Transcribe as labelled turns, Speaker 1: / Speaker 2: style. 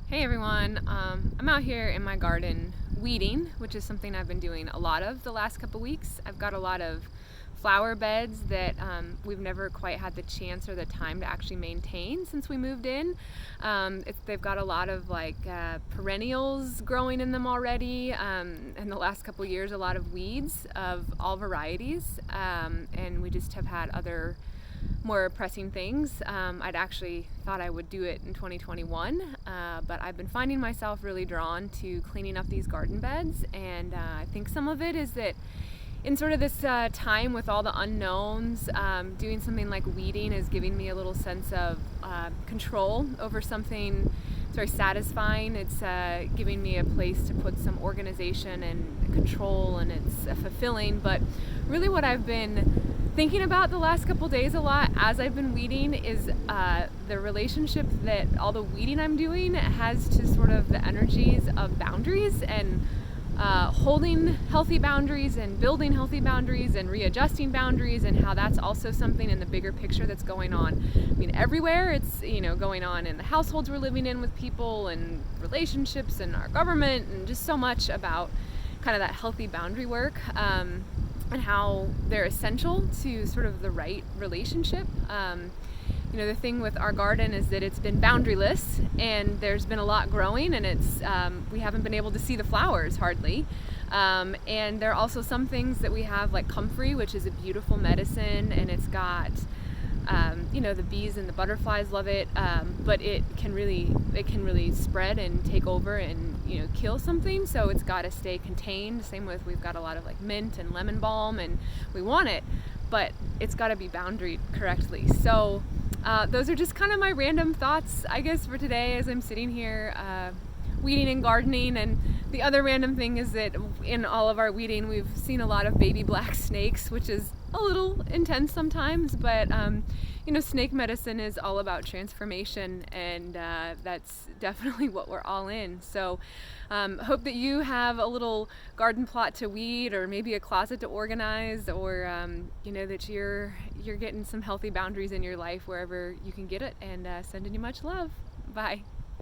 Speaker 1: Hey everyone, I'm out here in my garden weeding, which is something I've been doing a lot of the last couple weeks. I've got a lot of flower beds that we've never quite had the chance or the time to actually maintain since we moved in. They've got a lot of perennials growing in them already. In the last couple years, a lot of weeds of all varieties, and we just have had other more pressing things. I'd actually thought I would do it in 2021, but I've been finding myself really drawn to cleaning up these garden beds, and I think some of it is that in sort of this time with all the unknowns, doing something like weeding is giving me a little sense of control over something. It's very satisfying. It's giving me a place to put some organization and control, and it's fulfilling. But really what I've been thinking about the last couple days a lot as I've been weeding is the relationship that all the weeding I'm doing has to sort of the energies of boundaries and holding healthy boundaries and building healthy boundaries and readjusting boundaries, and how that's also something in the bigger picture that's going on. I mean, everywhere. It's going on in the households we're living in with people and relationships and our government, and just so much about kind of that healthy boundary work. And how they're essential to sort of the right relationship. The thing with our garden is that it's been boundaryless, and there's been a lot growing, and we haven't been able to see the flowers hardly. And there are also some things that we have, like Comfry, which is a beautiful medicine, and it's got the bees and the butterflies love it, but it can really spread and take over and kill something. So it's got to stay contained. Same with, we've got a lot of like mint and lemon balm, and we want it, but it's got to be boundaried correctly. So those are just kind of my random thoughts, I guess, for today as I'm sitting here weeding and gardening. And the other random thing is that in all of our weeding, we've seen a lot of baby black snakes, which is a little intense sometimes, but snake medicine is all about transformation, and that's definitely what we're all in. So hope that you have a little garden plot to weed, or maybe a closet to organize, or that you're getting some healthy boundaries in your life wherever you can get it, and sending you much love. Bye.